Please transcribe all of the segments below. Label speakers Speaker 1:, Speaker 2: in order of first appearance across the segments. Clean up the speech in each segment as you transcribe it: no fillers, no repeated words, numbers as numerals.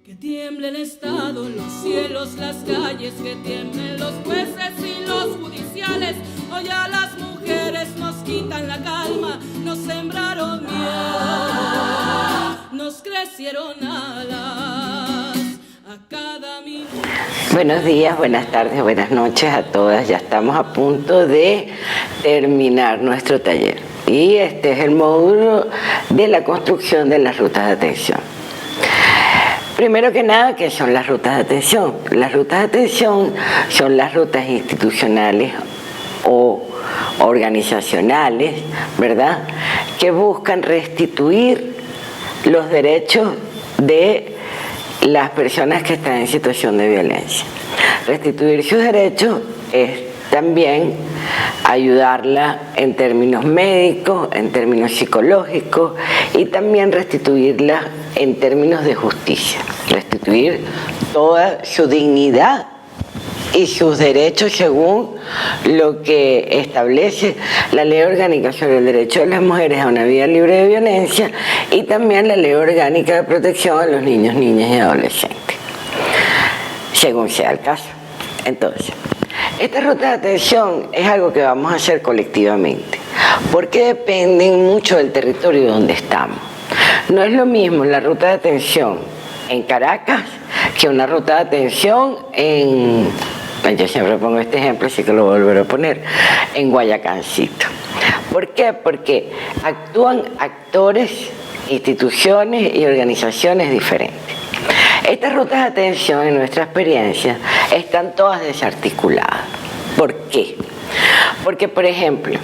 Speaker 1: Que tiemble el Estado, los cielos, las calles, que tiemblen los jueces y los judiciales. Hoy a las mujeres nos quitan la calma, nos sembraron miedo, nos crecieron alas a cada minuto.
Speaker 2: Buenos días, buenas tardes, buenas noches a todas. Ya estamos a punto de terminar nuestro taller. Y este es el módulo de la construcción de las rutas de atención. Primero que nada, ¿qué son las rutas de atención? Las rutas de atención son las rutas institucionales o organizacionales, ¿verdad?, que buscan restituir los derechos de las personas que están en situación de violencia. Restituir sus derechos es también ayudarla en términos médicos, en términos psicológicos y también restituirla en términos de justicia. Restituir toda su dignidad y sus derechos según lo que establece la Ley Orgánica sobre el Derecho de las Mujeres a una Vida Libre de Violencia y también la Ley Orgánica de Protección a los Niños, Niñas y Adolescentes, según sea el caso. Entonces, esta ruta de atención es algo que vamos a hacer colectivamente, porque dependen mucho del territorio donde estamos. No es lo mismo la ruta de atención en Caracas que una ruta de atención yo siempre pongo este ejemplo, así que lo volveré a poner, en Guayacancito. ¿Por qué? Porque actúan actores, instituciones y organizaciones diferentes. Estas rutas de atención, en nuestra experiencia, están todas desarticuladas. ¿Por qué? Porque, por ejemplo,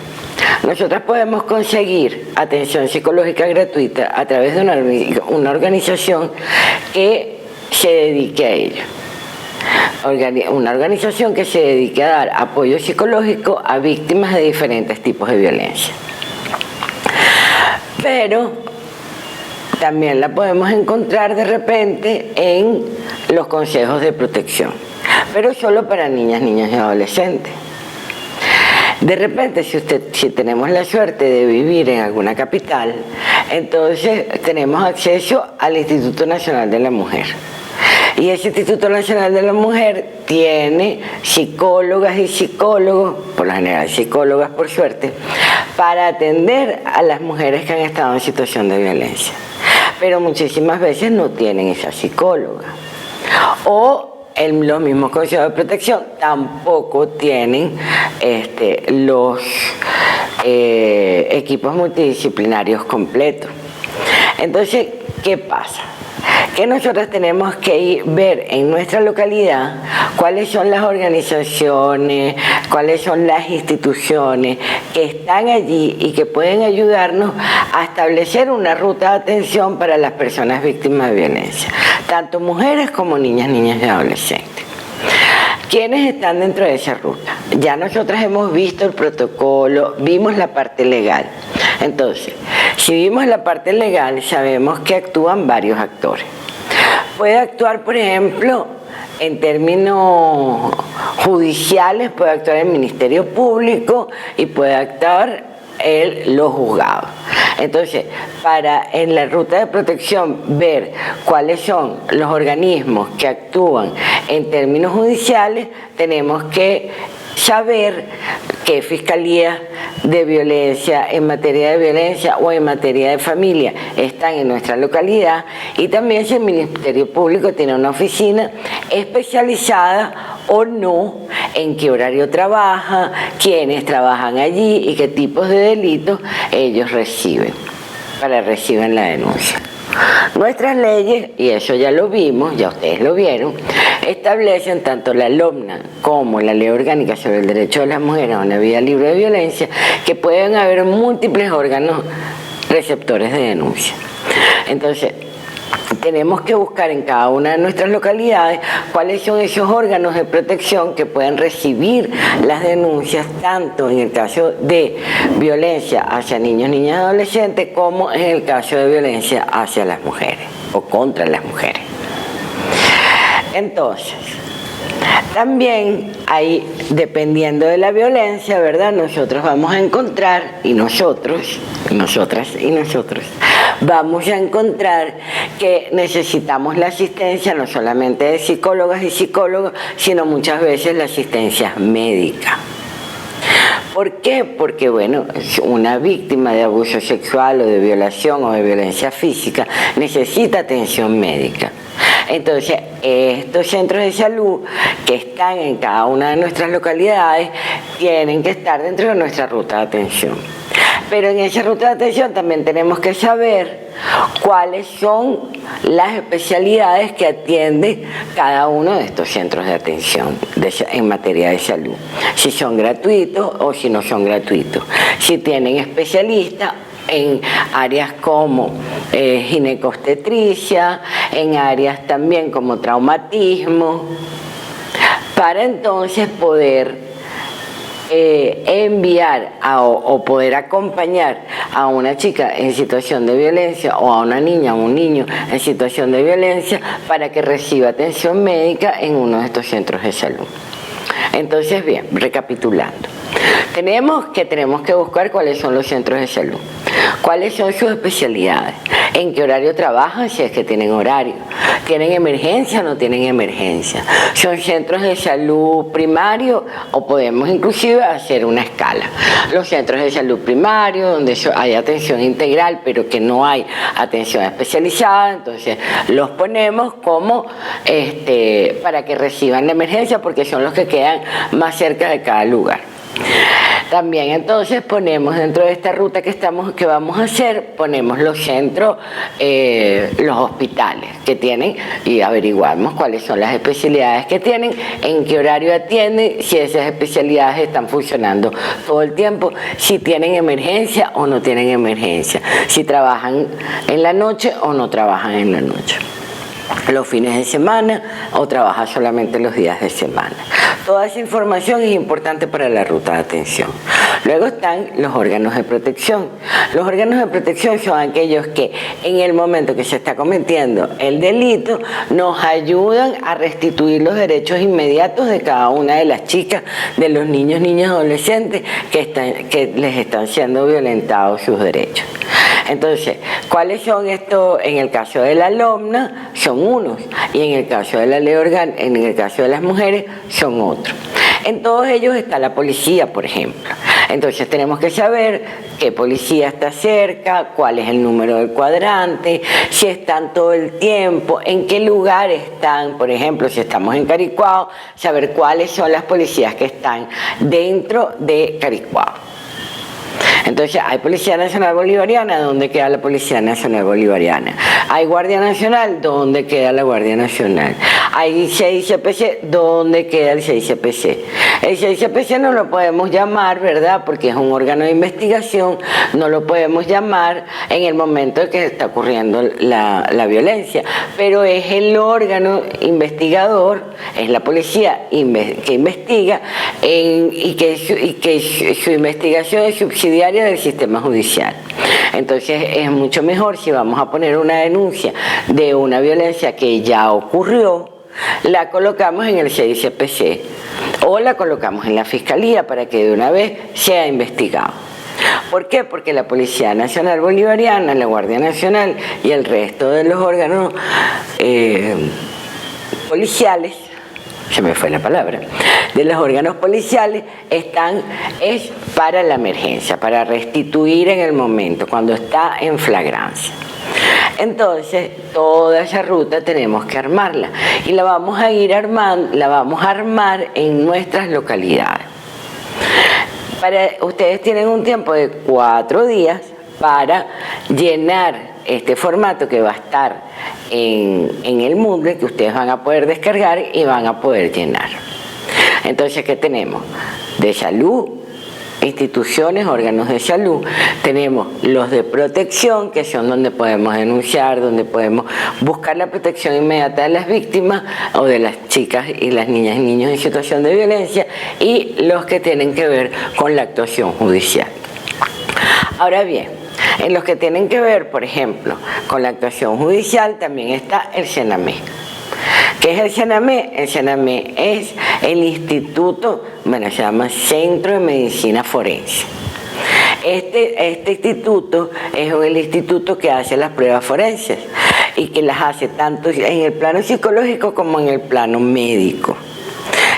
Speaker 2: nosotros podemos conseguir atención psicológica gratuita a través de una organización que se dedique a ello. Una organización que se dedique a dar apoyo psicológico a víctimas de diferentes tipos de violencia. Pero también la podemos encontrar de repente en los consejos de protección, pero solo para niñas, niños y adolescentes. De repente, si tenemos la suerte de vivir en alguna capital, entonces tenemos acceso al Instituto Nacional de la Mujer. Y ese Instituto Nacional de la Mujer tiene psicólogas y psicólogos, por lo general psicólogas por suerte, para atender a las mujeres que han estado en situación de violencia. Pero muchísimas veces no tienen esa psicóloga. O los mismos consejos de protección tampoco tienen los equipos multidisciplinarios completos. Entonces, ¿qué pasa? Que nosotros tenemos que ver en nuestra localidad cuáles son las organizaciones, cuáles son las instituciones que están allí y que pueden ayudarnos a establecer una ruta de atención para las personas víctimas de violencia, tanto mujeres como niñas, niñas y adolescentes. ¿Quiénes están dentro de esa ruta? Ya nosotras hemos visto el protocolo, vimos la parte legal. Entonces, si vimos la parte legal, sabemos que actúan varios actores. Puede actuar, por ejemplo, en términos judiciales, puede actuar el Ministerio Público y puede actuar los juzgados. Entonces, para en la ruta de protección ver cuáles son los organismos que actúan en términos judiciales, tenemos que saber qué fiscalías de violencia, en materia de violencia o en materia de familia están en nuestra localidad, y también si el Ministerio Público tiene una oficina especializada o no, en qué horario trabaja, quiénes trabajan allí y qué tipos de delitos ellos reciben la denuncia. Nuestras leyes, y eso ya lo vimos, ya ustedes lo vieron, establecen tanto la LOMNA como la Ley Orgánica sobre el Derecho de las Mujeres a una Vida Libre de Violencia, que pueden haber múltiples órganos receptores de denuncia. Entonces, tenemos que buscar en cada una de nuestras localidades cuáles son esos órganos de protección que pueden recibir las denuncias, tanto en el caso de violencia hacia niños, niñas y adolescentes, como en el caso de violencia hacia las mujeres o contra las mujeres. Entonces, también ahí, dependiendo de la violencia, ¿verdad?, nosotros vamos a encontrar, y nosotros, y nosotras y nosotros, vamos a encontrar que necesitamos la asistencia no solamente de psicólogas y psicólogos, sino muchas veces la asistencia médica. ¿Por qué? Porque, bueno, una víctima de abuso sexual o de violación o de violencia física necesita atención médica. Entonces, estos centros de salud que están en cada una de nuestras localidades tienen que estar dentro de nuestra ruta de atención. Pero en esa ruta de atención también tenemos que saber cuáles son las especialidades que atiende cada uno de estos centros de atención en materia de salud. Si son gratuitos o si no son gratuitos. Si tienen especialistas en áreas como ginecobstetricia, en áreas también como traumatismo, para entonces poder enviar o poder acompañar a una chica en situación de violencia o a una niña o un niño en situación de violencia para que reciba atención médica en uno de estos centros de salud. Entonces, bien, recapitulando. Tenemos que buscar cuáles son los centros de salud, cuáles son sus especialidades, en qué horario trabajan, si es que tienen horario, tienen emergencia o no tienen emergencia, son centros de salud primario o podemos inclusive hacer una escala. Los centros de salud primario donde hay atención integral pero que no hay atención especializada, entonces los ponemos como para que reciban la emergencia porque son los que quedan más cerca de cada lugar. También entonces ponemos dentro de esta ruta que vamos a hacer, ponemos los centros, los hospitales que tienen y averiguamos cuáles son las especialidades que tienen, en qué horario atienden, si esas especialidades están funcionando todo el tiempo, si tienen emergencia o no tienen emergencia, si trabajan en la noche o no trabajan en la noche, los fines de semana o trabaja solamente los días de semana. Toda esa información es importante para la ruta de atención. Luego están los órganos de protección. Los órganos de protección son aquellos que en el momento que se está cometiendo el delito nos ayudan a restituir los derechos inmediatos de cada una de las chicas, de los niños, niñas, adolescentes que les están siendo violentados sus derechos. Entonces, ¿cuáles son estos? En el caso de la LOMNA son unos y en el caso de la ley orgánica, en el caso de las mujeres son otros. En todos ellos está la policía, por ejemplo. Entonces tenemos que saber qué policía está cerca, cuál es el número del cuadrante, si están todo el tiempo, en qué lugar están, por ejemplo, si estamos en Caricuao, saber cuáles son las policías que están dentro de Caricuao. Entonces, hay Policía Nacional Bolivariana, ¿dónde queda la Policía Nacional Bolivariana? Hay Guardia Nacional, ¿dónde queda la Guardia Nacional? Hay CICPC, ¿dónde queda el CICPC? El CICPC no lo podemos llamar, ¿verdad? Porque es un órgano de investigación, no lo podemos llamar en el momento en que está ocurriendo la violencia, pero es el órgano investigador, es la policía que investiga y que su investigación es subsidiaria del sistema judicial. Entonces es mucho mejor si vamos a poner una denuncia de una violencia que ya ocurrió, la colocamos en el CICPC o la colocamos en la Fiscalía para que de una vez sea investigado. ¿Por qué? Porque la Policía Nacional Bolivariana, la Guardia Nacional y el resto de los órganos policiales, se me fue la palabra, de los órganos policiales es para la emergencia, para restituir en el momento, cuando está en flagrancia. Entonces, toda esa ruta tenemos que armarla y la vamos a armar en nuestras localidades. Ustedes tienen un tiempo de 4 días para llenar este formato que va a estar en el Moodle, que ustedes van a poder descargar y van a poder llenar. Entonces, ¿qué tenemos? De salud, instituciones, órganos de salud. Tenemos los de protección, que son donde podemos denunciar, donde podemos buscar la protección inmediata de las víctimas o de las chicas y las niñas y niños en situación de violencia, y los que tienen que ver con la actuación judicial. Ahora bien, en los que tienen que ver, por ejemplo, con la actuación judicial, también está el CENAME. ¿Qué es el CENAME? El CENAME es el instituto, se llama Centro de Medicina Forense. Este instituto es el instituto que hace las pruebas forenses y que las hace tanto en el plano psicológico como en el plano médico.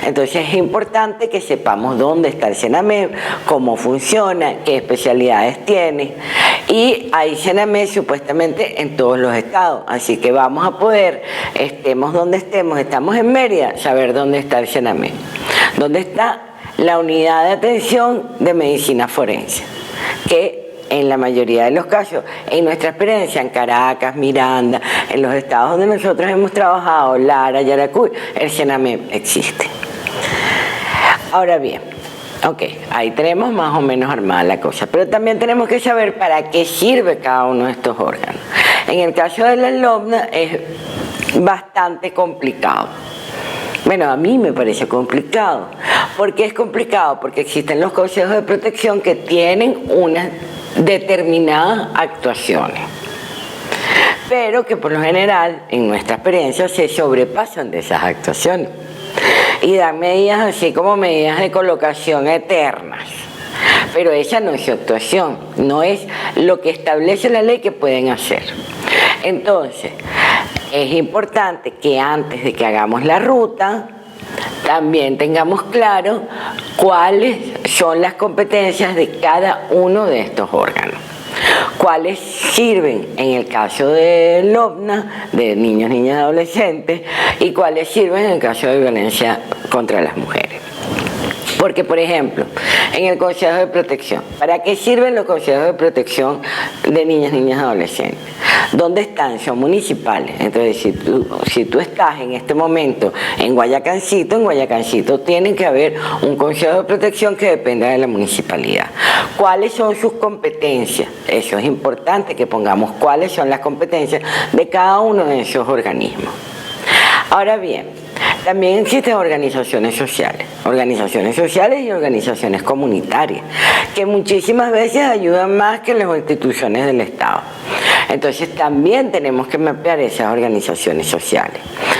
Speaker 2: Entonces es importante que sepamos dónde está el CENAMED, cómo funciona, qué especialidades tiene. Y hay CENAMED supuestamente en todos los estados, así que vamos a poder, estemos donde estemos, estamos en Mérida, saber dónde está el CENAMED, dónde está la unidad de atención de medicina forense, que en la mayoría de los casos, en nuestra experiencia en Caracas, Miranda, en los estados donde nosotros hemos trabajado, Lara, Yaracuy, el CENAMED existe. Ahora bien, ok, ahí tenemos más o menos armada la cosa, pero también tenemos que saber para qué sirve cada uno de estos órganos. En el caso de la LOBNA es bastante complicado. Bueno, a mí me parece complicado. ¿Por qué es complicado? Porque existen los consejos de protección que tienen unas determinadas actuaciones, pero que por lo general, en nuestra experiencia, se sobrepasan de esas actuaciones y dan medidas así como medidas de colocación eternas. Pero esa no es su actuación, no es lo que establece la ley que pueden hacer. Entonces, es importante que antes de que hagamos la ruta, también tengamos claro cuáles son las competencias de cada uno de estos órganos. Cuáles sirven en el caso de LOBNA, de niños, niñas y adolescentes, y cuáles sirven en el caso de violencia contra las mujeres. Porque, por ejemplo, en el Consejo de Protección, ¿para qué sirven los consejos de protección de niños, niñas y adolescentes? ¿Dónde están? Son municipales. Entonces, si tú estás en este momento en Guayacancito tiene que haber un consejo de protección que dependa de la municipalidad. ¿Cuáles son sus competencias? Eso es importante que pongamos cuáles son las competencias de cada uno de esos organismos. Ahora bien, también existen organizaciones sociales y organizaciones comunitarias, que muchísimas veces ayudan más que las instituciones del Estado. Entonces también tenemos que mapear esas organizaciones sociales.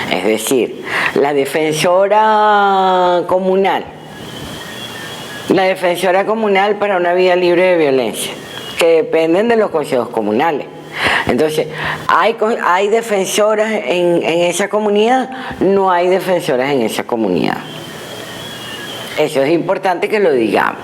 Speaker 2: Es decir, la defensora comunal para una vida libre de violencia, que dependen de los consejos comunales. Entonces, ¿hay defensoras en esa comunidad? No hay defensoras en esa comunidad. Eso es importante que lo digamos.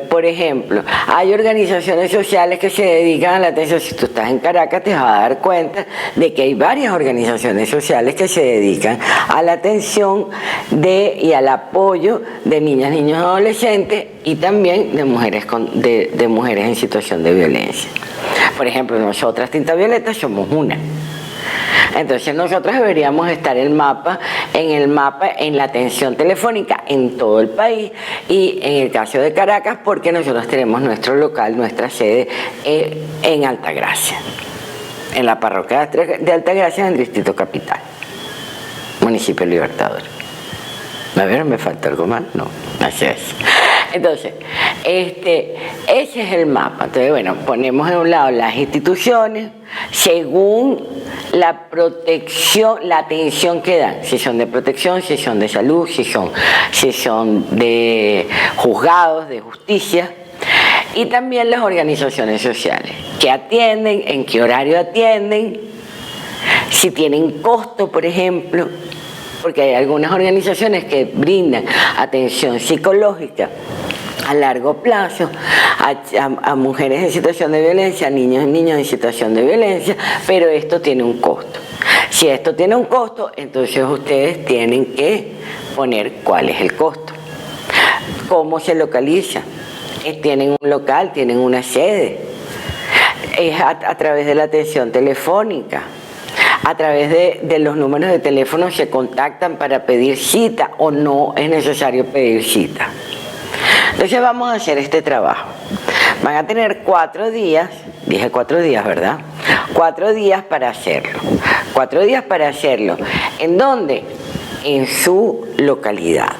Speaker 2: Por ejemplo, hay organizaciones sociales que se dedican a la atención. Si tú estás en Caracas te vas a dar cuenta de que hay varias organizaciones sociales que se dedican a la atención y al apoyo de niñas, niños y adolescentes y también de mujeres, de mujeres en situación de violencia. Por ejemplo, nosotras Tinta Violeta somos una. Entonces nosotros deberíamos estar en la atención telefónica en todo el país y en el caso de Caracas porque nosotros tenemos nuestro local, nuestra sede en Altagracia, en la parroquia de Altagracia en el Distrito Capital, municipio Libertador. A ver, ¿me falta algo más? No, así es. Entonces, ese es el mapa. Entonces, bueno, ponemos de un lado las instituciones según la protección, la atención que dan, si son de protección, si son de salud, si son de juzgados, de justicia, y también las organizaciones sociales, que atienden, en qué horario atienden, si tienen costo, por ejemplo, porque hay algunas organizaciones que brindan atención psicológica a largo plazo a mujeres en situación de violencia, a niños y niñas en situación de violencia, pero esto tiene un costo. Si esto tiene un costo, entonces ustedes tienen que poner cuál es el costo. ¿Cómo se localiza? ¿Tienen un local? ¿Tienen una sede? Es a través de la atención telefónica. A través de los números de teléfono se contactan para pedir cita o no es necesario pedir cita. Entonces vamos a hacer este trabajo. Van a tener 4 días, dije 4 días, ¿verdad? 4 días para hacerlo. 4 días para hacerlo. ¿En dónde? En su localidad.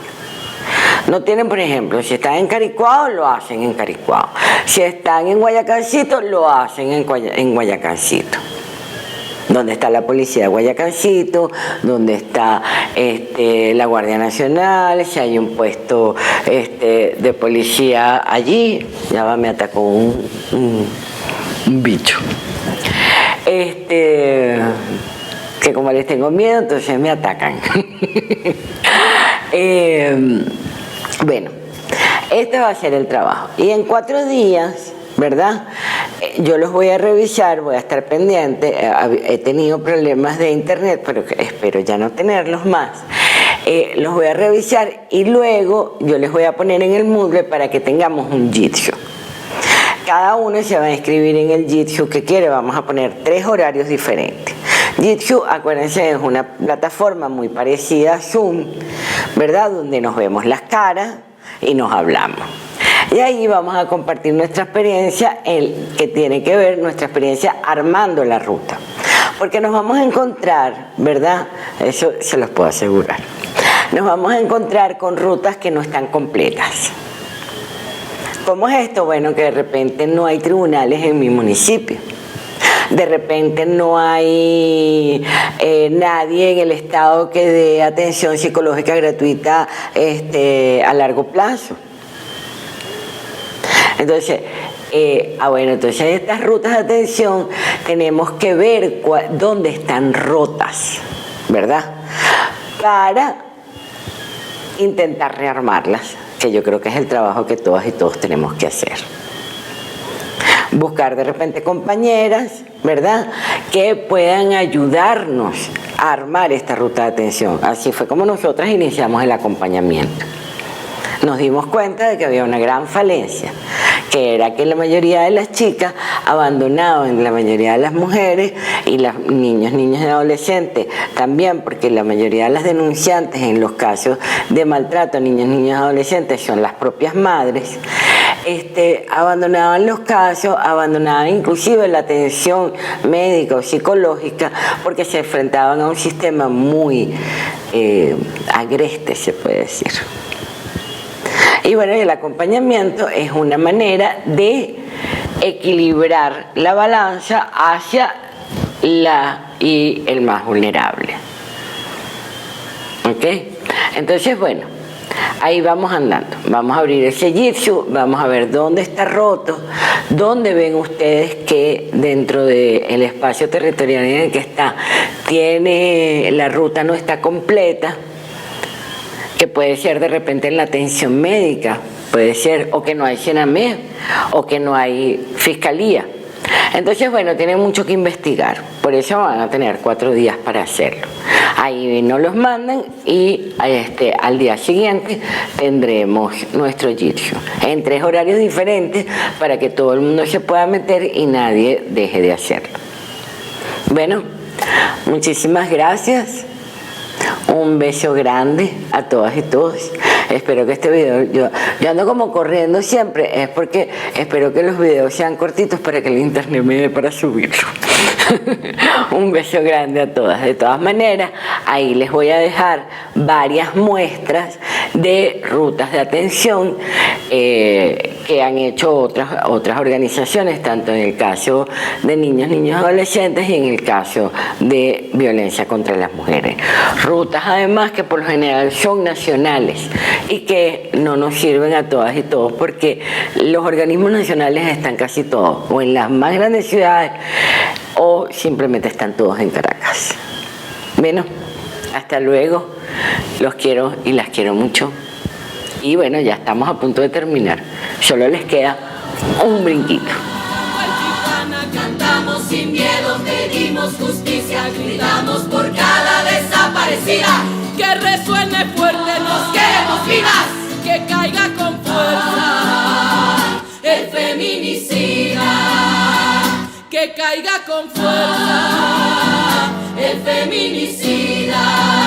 Speaker 2: No tienen, por ejemplo, si están en Caricuao, lo hacen en Caricuao. Si están en Guayacancito, lo hacen en Guayacancito. donde está la policía de Guayacancito, donde está la Guardia Nacional, si hay un puesto de policía allí. Ya va, me atacó un bicho. Que como les tengo miedo, entonces me atacan. Bueno, este va a ser el trabajo. Y en 4 días, ¿verdad? Yo los voy a revisar, voy a estar pendiente. He tenido problemas de internet, pero espero ya no tenerlos más. Los voy a revisar y luego yo les voy a poner en el Moodle para que tengamos un Jitsu. Cada uno se va a inscribir en el Jitsu que quiere. Vamos a poner 3 horarios diferentes. Jitsu, acuérdense, es una plataforma muy parecida a Zoom, ¿verdad? Donde nos vemos las caras y nos hablamos. Y ahí vamos a compartir nuestra experiencia, que tiene que ver nuestra experiencia armando la ruta. Porque nos vamos a encontrar, ¿verdad? Eso se los puedo asegurar. Nos vamos a encontrar con rutas que no están completas. ¿Cómo es esto? Bueno, que de repente no hay tribunales en mi municipio. De repente no hay nadie en el estado que dé atención psicológica gratuita a largo plazo. Entonces, entonces estas rutas de atención tenemos que ver dónde están rotas, ¿verdad? Para intentar rearmarlas, que yo creo que es el trabajo que todas y todos tenemos que hacer. Buscar de repente compañeras, ¿verdad?, que puedan ayudarnos a armar esta ruta de atención. Así fue como nosotras iniciamos el acompañamiento. Nos dimos cuenta de que había una gran falencia, que era que la mayoría de las chicas abandonaban, la mayoría de las mujeres y los niños y adolescentes también, porque la mayoría de las denunciantes en los casos de maltrato a niños y adolescentes son las propias madres. Abandonaban los casos, abandonaban inclusive la atención médica o psicológica, porque se enfrentaban a un sistema muy agreste, se puede decir. Y bueno, el acompañamiento es una manera de equilibrar la balanza hacia el más vulnerable. ¿Ok? Entonces, bueno, ahí vamos andando. Vamos a abrir ese Jitsu, vamos a ver dónde está roto, dónde ven ustedes que dentro del espacio territorial en el que está, la ruta no está completa, que puede ser de repente en la atención médica, puede ser, o que no hay CENAMED, o que no hay fiscalía. Entonces, bueno, tienen mucho que investigar, por eso van a tener 4 días para hacerlo. Ahí nos los mandan y al día siguiente tendremos nuestro Jitsu en 3 horarios diferentes para que todo el mundo se pueda meter y nadie deje de hacerlo. Bueno, muchísimas gracias. Un beso grande a todas y todos. Espero que este video, yo ando como corriendo siempre, es porque espero que los videos sean cortitos para que el internet me dé para subirlo. Un beso grande a todas. De todas maneras, ahí les voy a dejar varias muestras de rutas de atención que han hecho otras organizaciones, tanto en el caso de niños y adolescentes y en el caso de violencia contra las mujeres. Rutas además que por lo general son nacionales y que no nos sirven a todas y todos, porque los organismos nacionales están casi todos o en las más grandes ciudades o simplemente están todos en Caracas. Bueno, hasta luego. Los quiero y las quiero mucho. Y bueno, ya estamos a punto de terminar. Solo les queda un brinquito.
Speaker 1: Cantamos sin miedo, pedimos justicia, gritamos por cada desaparecida. Que resuene fuerte, nos queremos vivas, que caiga con fuerza el feminicida. Que caiga con fuerza el feminicida.